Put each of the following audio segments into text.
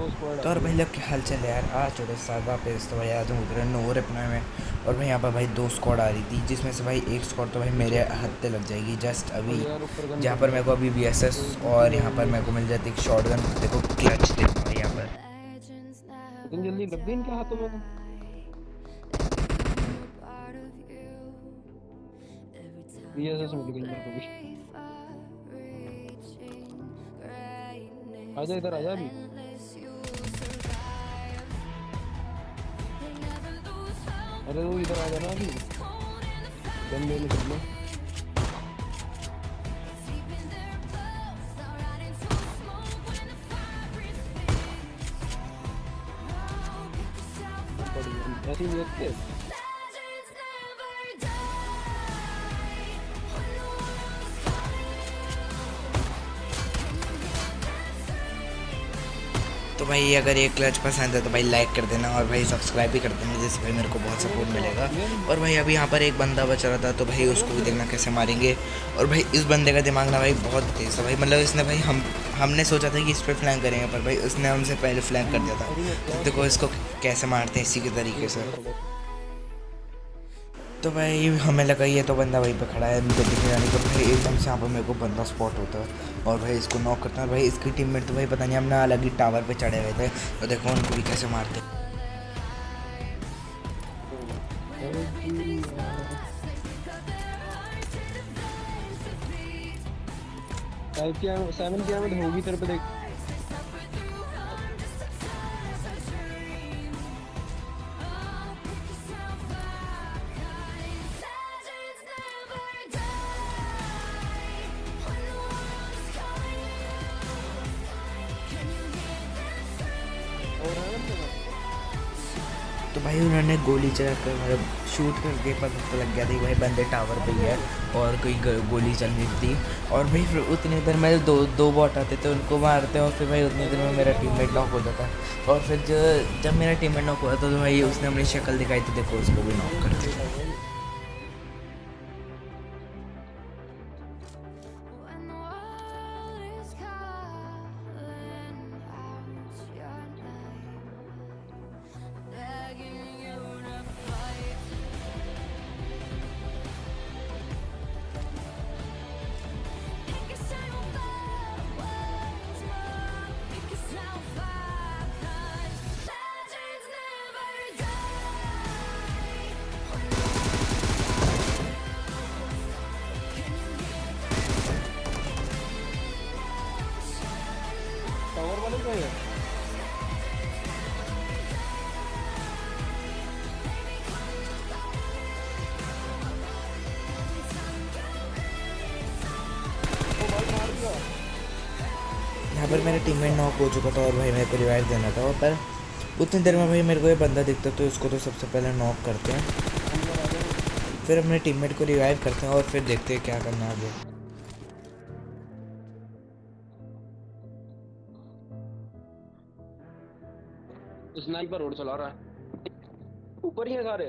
तो और भाई लोग क्या हाल चाल है यार। आज छोटे साथ वापस तो भाई आज हम उतरे नोर अपने में। और भाई यहाँ पर भाई दो स्क्वाड आ रही थी, जिसमें से भाई एक स्क्वाड तो भाई मेरे हत्थे लग जाएगी जस्ट अभी, जहाँ पर मेरे को अभी VSS और यहाँ पर मेरे को मिल जाती एक शॉटगन। देखो क्लच देखो भाई यहाँ पर। इतनी जल्दी लग गई इनके हाथों में। VSS मिल गई मेरे को भी। आजा इधर आजा अभी। अरे वो इधर आ जाना अभी। गन ले निकल लो। बढ़िया ऐसी नियत के। तो भाई अगर ये क्लच पसंद है तो भाई लाइक कर देना और भाई सब्सक्राइब भी कर देना, जिससे भाई मेरे को बहुत सपोर्ट मिलेगा। और भाई अभी यहाँ पर एक बंदा बच रहा था, तो भाई उसको भी देखना कैसे मारेंगे। और भाई इस बंदे का दिमाग ना भाई बहुत तेज़ है भाई, मतलब इसने भाई हमने सोचा था कि इस पर फ्लैंक करेंगे, पर भाई उसने हमसे पहले फ्लैंक कर दिया था। तो देखो इसको कैसे मारते हैं इसी के तरीके से। तो भाई हमें लगा ये तो बंदा वहीं पे खड़ा है, मुझे दिख रहा नहीं। तो भाई एकदम से यहाँ पर मेरे को बंदा स्पॉट होता है और भाई इसको नॉक करता है। भाई इसकी टीममेट तो भाई पता नहीं, हमने अलग ही टावर पे चढ़े हुए थे। तो देखो उनको भी कैसे मारते। सेवन की आमद होगी तेरे पे देख। और तो भाई उन्होंने गोली चला कर मतलब शूट करके पता तो लग गया था कि भाई बंदे टावर पे ही है और कोई गोली चल रही थी। और भाई फिर उतनी देर में दो बॉट आते थे, उनको मारते और फिर भाई उतनी देर में मेरा टीममेट नॉक होता था। और फिर जब मेरा टीममेट नॉक हुआ था तो भाई उसने अपनी शक्ल दिखाई थी, देखो उसको भी नॉक कर दिया। टावर वाले का है। ओ भाई मार दिया। यहाँ पर मेरा टीममेट नॉक हो चुका था और भाई मेरे को रिवाइव देना था। पर उतनी देर में भाई मेरे को ये बंदा दिखता तो इसको तो सबसे पहले नॉक करते हैं, अंदर आ जाओ। फिर अपने टीममेट को रिवाइव करते हैं और फिर देखते हैं क्या करना है आगे। स्नाइपर रोड चला रहा है। ऊपर ही है सारे।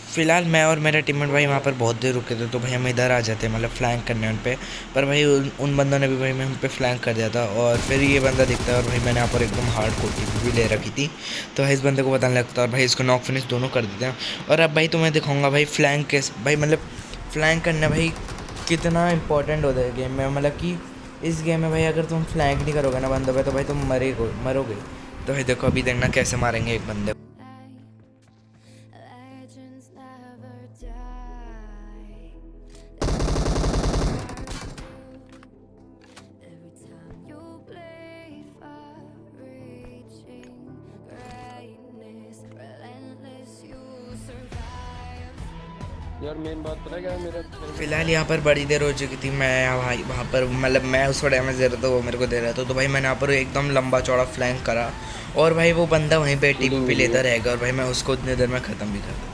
फिलहाल मैं और मेरा टीममेट भाई वहाँ पर बहुत देर रुके थे, तो भाई हम इधर आ जाते मतलब फ्लैंक करने उन पे। पर भाई उन बंदों ने भी भाई हम पे फ्लैंक कर दिया था। और फिर ये बंदा दिखता है और भाई मैंने यहाँ पर एकदम हार्ड कोटी भी ले रखी थी, तो भाई इस बंदे को पता नहीं लगता और भाई इसको नॉक फिनिश दोनों कर देते हैं। और अब भाई तुम्हें दिखाऊंगा भाई फ्लैंक कैसे, भाई मतलब फ्लैंक करना भाई कितना इंपॉर्टेंट होता है गेम में। मतलब कि इस गेम में भाई अगर तुम फ्लैंक नहीं करोगे ना बंदों पे तो भाई तुम मरोगे। तो भाई देखो अभी देखना कैसे मारेंगे एक बंदे को। यार मेन बात पता है क्या है मेरे फिलहाल यहाँ पर बड़ी देर हो चुकी थी, मैं वहाँ पर मतलब मैं उसको डैमेज दे रहा था, वो मेरे को दे रहा था। तो भाई मैंने यहाँ पर एकदम लंबा चौड़ा फ्लैंक करा और भाई वो बंदा वहीं पे टीम पे लेता रहेगा और भाई मैं उसको उतनी देर में ख़त्म भी कर दूँ।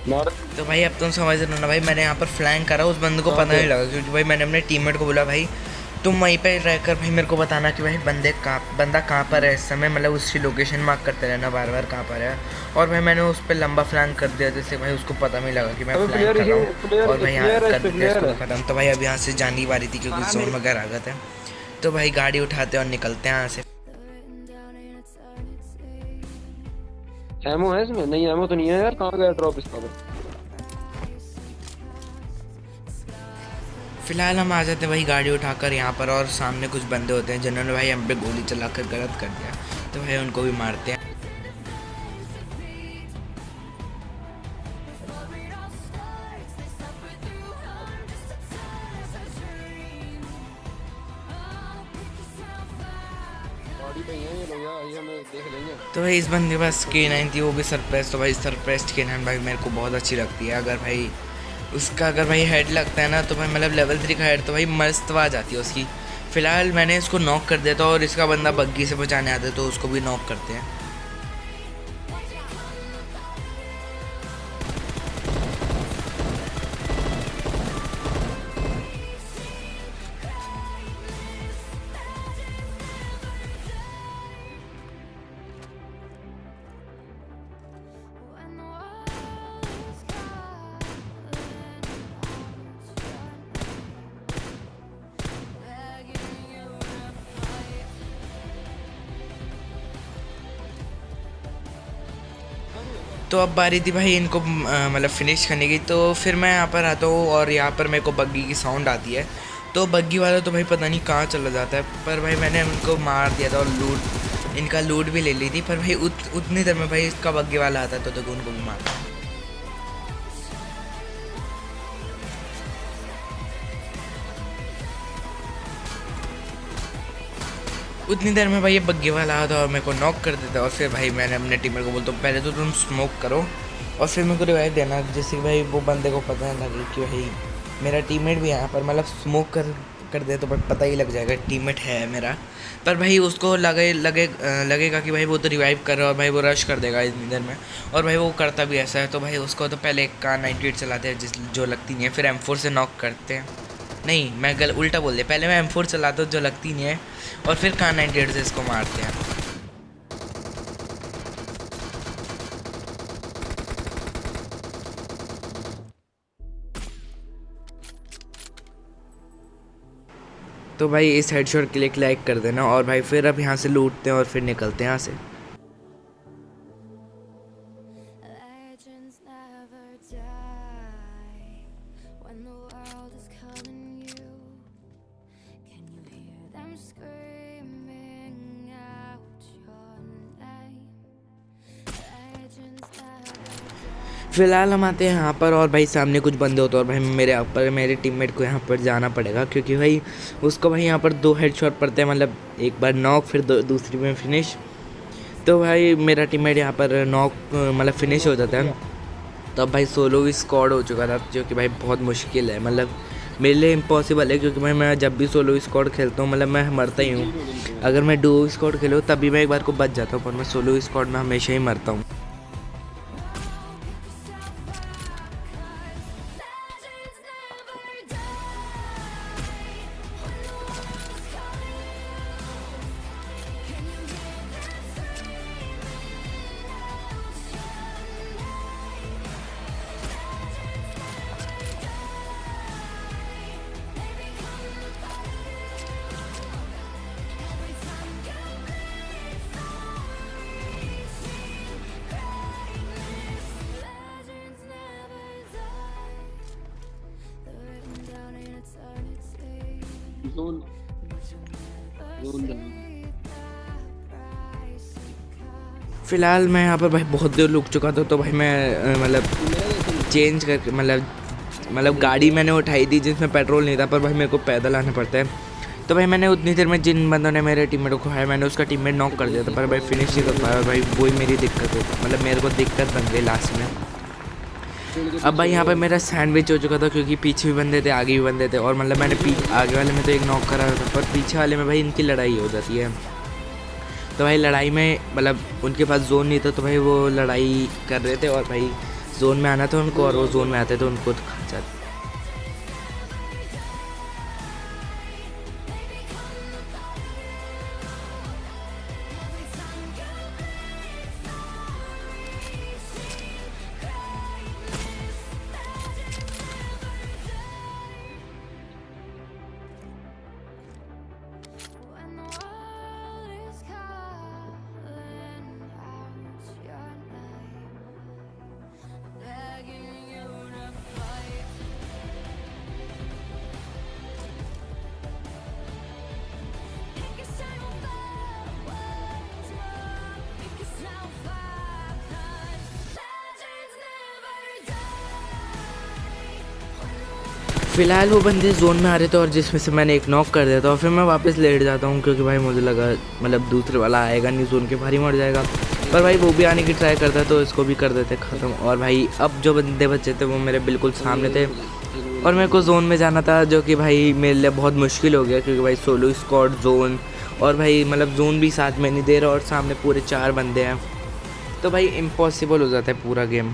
मार। तो भाई अब तुम समझ रहे हो ना भाई, मैंने यहाँ पर फ्लैंक करा, उस बंदे को पता नहीं लगा क्योंकि भाई मैंने अपने टीममेट को बोला भाई तुम वहीं पे रहकर भाई मेरे को बताना कि भाई बंदा कहाँ पर है इस समय, मतलब उसकी लोकेशन मार्क करते रहना बार बार कहाँ पर है। और भाई मैंने उस पर लंबा फ्लैंक कर दिया जिससे भाई उसको पता नहीं लगा कि मैं अबे फ्लैंक प्लेयर कर रहा ही हूँ। प्लेयर और भाई यहाँ प्लेयर है, इस कर पे देते हैं प्लेयर इसको है। ख़त्म। तो भाई अब यहाँ से जानी बारी थी क्योंकि कहाँ जोन मेरी वगैरह आ गए थे। तो भाई गाड़ी उठाते हैं और निकलते हैं यहाँ से। एमो है इसमें? नहीं एमो तो नहीं है यार, कहाँ गया ड्रॉप इसका तो। फिलहाल हम आ जाते हैं भाई गाड़ी उठाकर यहाँ पर, और सामने कुछ बंदे होते हैं जिन्होंने भाई हम पे गोली चलाकर गलत कर दिया, तो भाई उनको भी मारते हैं। गाड़ी पे ही है ये लोग यार, ये हमें देख लेंगे। तो भाई इस बंदे के पास K9 थी, वो भी सरप्राइज। तो भाई सरप्राइज K9 भाई मेरे को बहुत अच्छी लगती है। अगर भाई उसका अगर भाई हेड लगता है ना तो भाई मतलब लेवल 3 का हेड तो भाई मस्त आ जाती है उसकी। फिलहाल मैंने इसको नॉक कर दिया था और इसका बंदा बग्गी से बचाने आता है तो उसको भी नॉक करते हैं। तो अब बारी थी भाई इनको मतलब फिनिश करने की। तो फिर मैं यहाँ पर आता हूँ और यहाँ पर मेरे को बग्गी की साउंड आती है। तो बग्गी वाला तो भाई पता नहीं कहाँ चला जाता है, पर भाई मैंने उनको मार दिया था और इनका लूट भी ले ली थी। पर भाई उतनी देर में भाई इसका बग्गी वाला आता है तो देखो उनको भी मारता है। उतनी देर में भाई ये बग्गी वाला आता और मेरे को नॉक कर देता। और फिर भाई मैंने अपने टीममेट को बोलता हूँ पहले तो तुम स्मोक करो और फिर मेरे को रिवाइव देना, जिससे कि भाई वो बंदे को पता नहीं लगे कि भाई मेरा टीममेट भी यहाँ पर, मतलब स्मोक कर दे तो भाई पता ही लग जाएगा टीममेट है मेरा। पर भाई उसको लगेगा कि भाई वो तो रिवाइव कर रहा है और भाई वो रश कर देगा इतनी देर में। और भाई वो करता भी ऐसा है। तो भाई उसको तो पहले कार 98 चलाते हैं जो लगती नहीं है, फिर M4 से नॉक करते हैं। नहीं, मैं उल्टा बोल दिया, पहले मैं M4 चलाता हूँ जो लगती नहीं है और फिर कार 98 से इसको मारते हैं। तो भाई इस हेडशॉट के लिए लाइक कर देना और भाई फिर अब यहाँ से लूटते हैं और फिर निकलते हैं यहाँ से। फिलहाल हम आते हैं यहाँ पर और भाई सामने कुछ बंदे होते हैं और भाई मेरे टीममेट को यहाँ पर जाना पड़ेगा क्योंकि भाई उसको भाई यहाँ पर 2 हेडशॉट पड़ते हैं, मतलब एक बार नॉक फिर दूसरी में फिनिश। तो भाई मेरा टीममेट यहाँ पर नॉक मतलब फिनिश हो जाता है। तो अब भाई सोलो स्क्वाड हो चुका था जो कि भाई बहुत मुश्किल है, मतलब मेरे लिए इम्पॉसिबल है क्योंकि भाई मैं जब भी सोलो स्क्वाड खेलता हूँ मतलब मैं मरता ही हूँ। अगर मैं डुओ स्क्वाड खेलूँ तभी मैं एक बार को बच जाता हूँ, पर मैं सोलो स्क्वाड में हमेशा ही मरता हूँ। जोन जोन फिलहाल मैं यहाँ पर भाई बहुत देर रुक चुका था। तो भाई मैं मतलब चेंज करके मतलब गाड़ी मैंने उठाई थी जिसमें पेट्रोल नहीं था, पर भाई मेरे को पैदल आना पड़ता है। तो भाई मैंने उतनी देर में जिन बंदों ने मेरे टीममेट को खाया मैंने उसका टीममेट नॉक कर दिया था, पर भाई फिनिश नहीं कर पाया। भाई वही मेरी दिक्कत है, मतलब मेरे को दिक्कत बन गई लास्ट में। अब भाई यहाँ पर मेरा सैंडविच हो चुका था क्योंकि पीछे भी बंदे थे आगे भी बंदे थे और मतलब मैंने आगे वाले में तो एक नॉक करा था पर पीछे वाले में भाई इनकी लड़ाई हो जाती है। तो भाई लड़ाई में मतलब उनके पास जोन नहीं था तो भाई वो लड़ाई कर रहे थे और भाई जोन में आना था उनको और वो जोन में आते तो उनको तो खा जाते। फ़िलहाल वो बंदे जोन में आ रहे थे और जिसमें से मैंने एक नॉक कर दिया था और फिर मैं वापस लेट जाता हूँ क्योंकि भाई मुझे लगा मतलब दूसरे वाला आएगा नहीं, जोन के बाहर ही मर जाएगा। पर भाई वो भी आने की ट्राई करता है तो इसको भी कर देते ख़त्म। और भाई अब जो बंदे बचे थे वो मेरे बिल्कुल सामने थे और मेरे को जोन में जाना था, जो कि भाई मेरे लिए बहुत मुश्किल हो गया क्योंकि भाई सोलो स्क्वाड जोन और भाई मतलब जोन भी साथ में नहीं दे रहा और सामने पूरे 4 बंदे हैं, तो भाई इम्पॉसिबल हो जाता है पूरा गेम।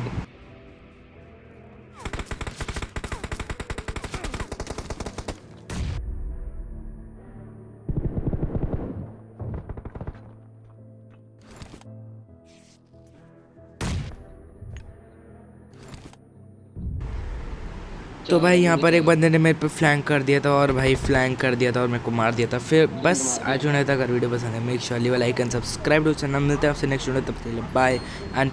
तो भाई यहाँ पर एक बंदे ने मेरे पे फ्लैंक कर दिया था और भाई फ्लैंक कर दिया था और मेरे को मार दिया था। फिर बस आज होने तक, अगर वीडियो पसंद है make sure leave a like and subscribe to channel. मिलते हैं आपसे नेक्स्ट वीडियो, तब तक के लिए बाय एंड